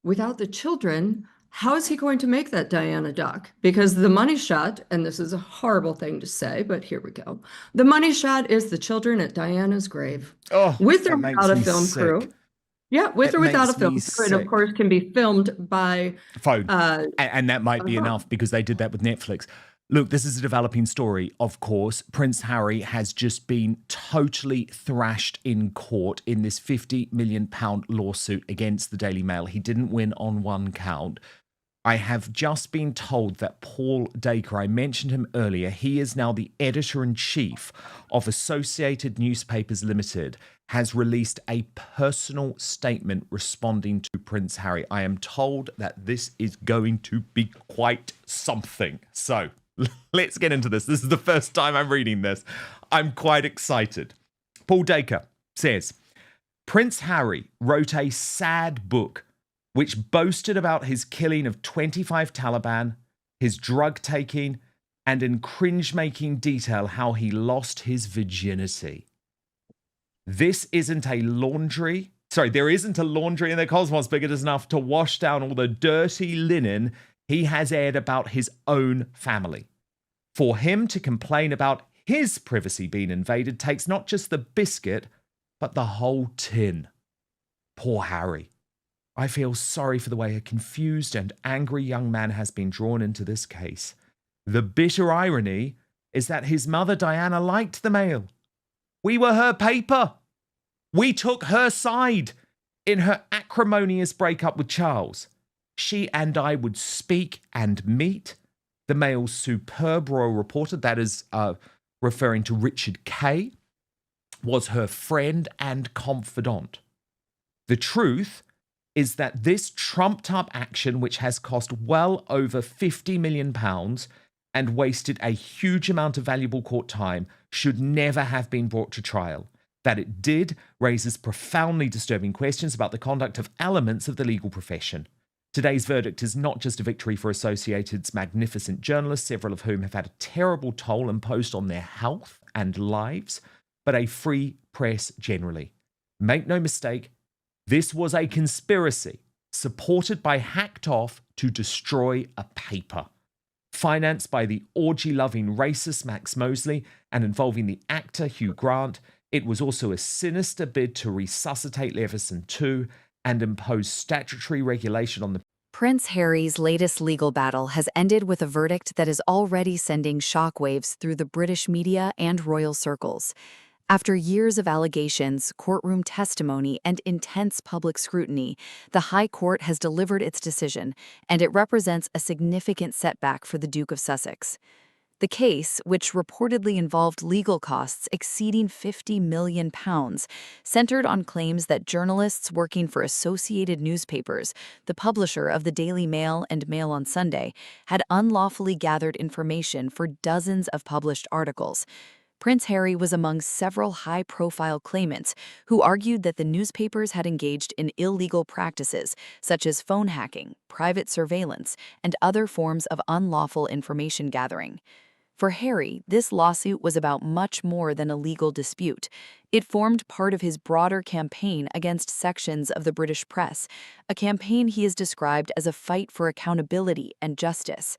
without the children, how is he going to make that Diana doc? Because the money shot, and this is a horrible thing to say, but here we go. The money shot is the children at Diana's grave. Oh, with or that makes without a me film sick. crew. Yeah, with It or without a makes film me crew. And of sick. course can be filmed by Phone. And that might be phone. enough because they did that with Netflix. Look, this is a developing story, of course. Prince Harry has just been totally thrashed in court in this £50 million lawsuit against the Daily Mail. He didn't win on one count. I have just been told that Paul Dacre, I mentioned him earlier, he is now the editor-in-chief of Associated Newspapers Limited, has released a personal statement responding to Prince Harry. I am told that this is going to be quite something. So let's get into this. This is the first time I'm reading this. I'm quite excited. Paul Dacre says, Prince Harry wrote a sad book which boasted about his killing of 25 Taliban, his drug taking, and in cringe-making detail how he lost his virginity. There isn't a laundry in the cosmos big enough to wash down all the dirty linen he has aired about his own family. For him to complain about his privacy being invaded takes not just the biscuit, but the whole tin. Poor Harry. I feel sorry for the way a confused and angry young man has been drawn into this case. The bitter irony is that his mother Diana liked the Mail. We were her paper. We took her side in her acrimonious breakup with Charles. She and I would speak and meet. The Mail's superb royal reporter, that is referring to Richard Kay, was her friend and confidant. The truth is that this trumped-up action, which has cost well over £50 million and wasted a huge amount of valuable court time, should never have been brought to trial. That it did raises profoundly disturbing questions about the conduct of elements of the legal profession. Today's verdict is not just a victory for Associated's magnificent journalists, several of whom have had a terrible toll imposed on their health and lives, but a free press generally. Make no mistake, this was a conspiracy supported by Hacked Off to destroy a paper, financed by the orgy-loving racist Max Mosley and involving the actor Hugh Grant. It was also a sinister bid to resuscitate Leveson II and impose statutory regulation on the Prince Harry's latest legal battle has ended with a verdict that is already sending shockwaves through the British media and royal circles. After years of allegations, courtroom testimony, and intense public scrutiny, the High Court has delivered its decision, and it represents a significant setback for the Duke of Sussex. The case, which reportedly involved legal costs exceeding £50 million, centered on claims that journalists working for Associated Newspapers, the publisher of the Daily Mail and Mail on Sunday, had unlawfully gathered information for dozens of published articles. Prince Harry was among several high-profile claimants who argued that the newspapers had engaged in illegal practices such as phone hacking, private surveillance, and other forms of unlawful information gathering. For Harry, this lawsuit was about much more than a legal dispute. It formed part of his broader campaign against sections of the British press, a campaign he has described as a fight for accountability and justice.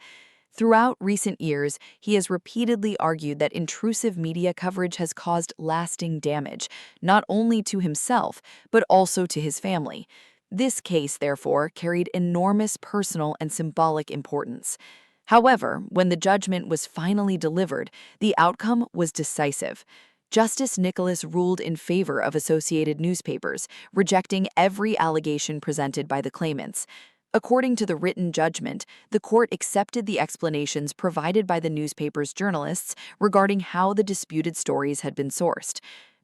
Throughout recent years, he has repeatedly argued that intrusive media coverage has caused lasting damage, not only to himself, but also to his family. This case, therefore, carried enormous personal and symbolic importance. However, when the judgment was finally delivered, the outcome was decisive. Justice Nicholas ruled in favor of Associated Newspapers, rejecting every allegation presented by the claimants. According to the written judgment, the court accepted the explanations provided by the newspaper's journalists regarding how the disputed stories had been sourced.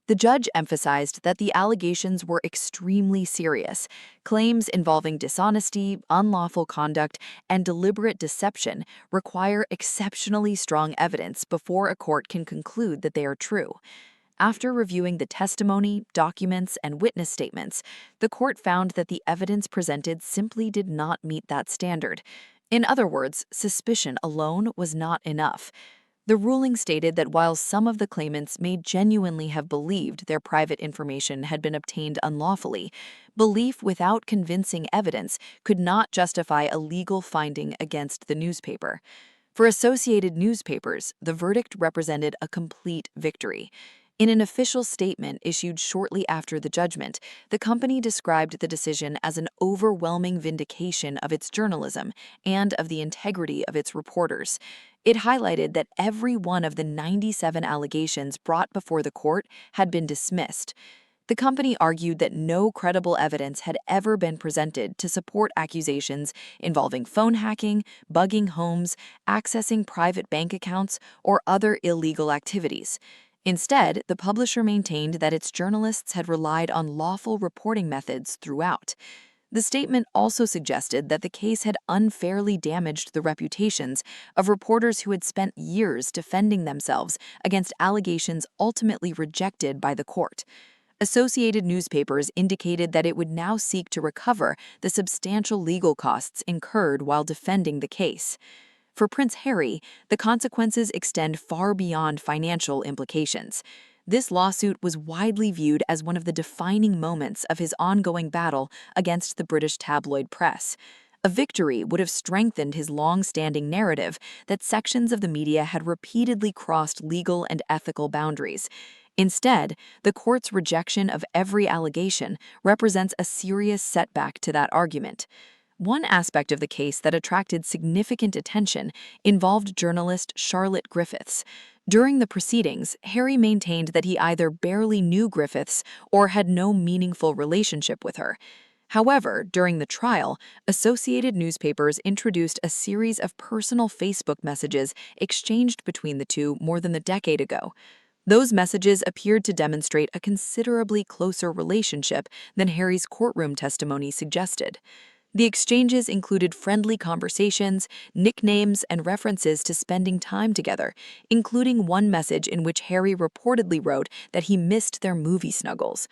The judge emphasized that the allegations were extremely serious. Claims involving dishonesty, unlawful conduct, and deliberate deception require exceptionally strong evidence before a court can conclude that they are true. After reviewing the testimony, documents, and witness statements, the court found that the evidence presented simply did not meet that standard. In other words, suspicion alone was not enough. The ruling stated that while some of the claimants may genuinely have believed their private information had been obtained unlawfully, belief without convincing evidence could not justify a legal finding against the newspaper. For Associated Newspapers, the verdict represented a complete victory. In an official statement issued shortly after the judgment, the company described the decision as an overwhelming vindication of its journalism and of the integrity of its reporters. It highlighted that every one of the 97 allegations brought before the court had been dismissed. The company argued that no credible evidence had ever been presented to support accusations involving phone hacking, bugging homes, accessing private bank accounts, or other illegal activities. Instead, the publisher maintained that its journalists had relied on lawful reporting methods throughout. The statement also suggested that the case had unfairly damaged the reputations of reporters who had spent years defending themselves against allegations ultimately rejected by the court. Associated Newspapers indicated that it would now seek to recover the substantial legal costs incurred while defending the case. For Prince Harry, the consequences extend far beyond financial implications. This lawsuit was widely viewed as one of the defining moments of his ongoing battle against the British tabloid press. A victory would have strengthened his long-standing narrative that sections of the media had repeatedly crossed legal and ethical boundaries. Instead, the court's rejection of every allegation represents a serious setback to that argument. One aspect of the case that attracted significant attention involved journalist Charlotte Griffiths. During the proceedings, Harry maintained that he either barely knew Griffiths or had no meaningful relationship with her. However, during the trial, Associated Newspapers introduced a series of personal Facebook messages exchanged between the two more than a decade ago. Those messages appeared to demonstrate a considerably closer relationship than Harry's courtroom testimony suggested. The exchanges included friendly conversations, nicknames, and references to spending time together, including one message in which Harry reportedly wrote that he missed their movie snuggles.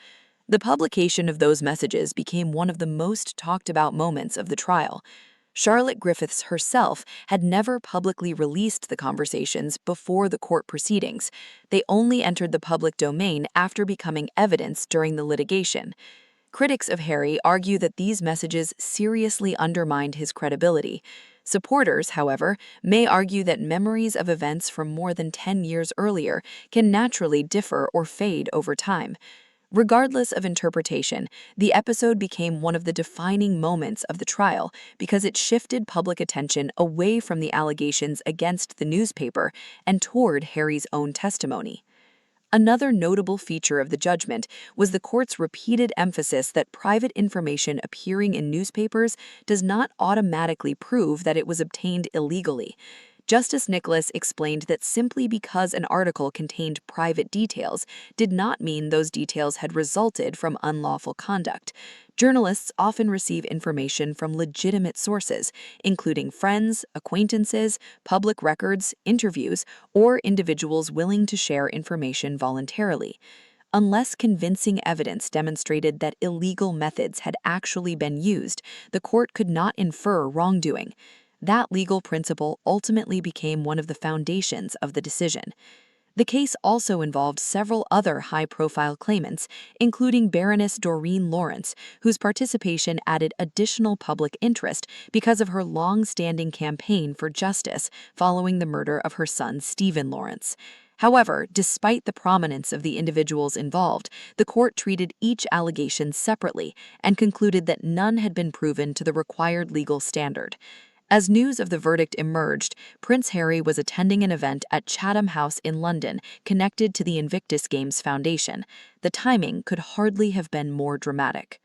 The publication of those messages became one of the most talked about moments of the trial. Charlotte Griffiths herself had never publicly released the conversations before the court proceedings. They only entered the public domain after becoming evidence during the litigation. Critics of Harry argue that these messages seriously undermined his credibility. Supporters, however, may argue that memories of events from more than 10 years earlier can naturally differ or fade over time. Regardless of interpretation, the episode became one of the defining moments of the trial because it shifted public attention away from the allegations against the newspaper and toward Harry's own testimony. Another notable feature of the judgment was the court's repeated emphasis that private information appearing in newspapers does not automatically prove that it was obtained illegally. Justice Nicholas explained that simply because an article contained private details did not mean those details had resulted from unlawful conduct. Journalists often receive information from legitimate sources, including friends, acquaintances, public records, interviews, or individuals willing to share information voluntarily. Unless convincing evidence demonstrated that illegal methods had actually been used, the court could not infer wrongdoing. That legal principle ultimately became one of the foundations of the decision. The case also involved several other high-profile claimants, including Baroness Doreen Lawrence, whose participation added additional public interest because of her long-standing campaign for justice following the murder of her son Stephen Lawrence. However, despite the prominence of the individuals involved, the court treated each allegation separately and concluded that none had been proven to the required legal standard. As news of the verdict emerged, Prince Harry was attending an event at Chatham House in London connected to the Invictus Games Foundation. The timing could hardly have been more dramatic.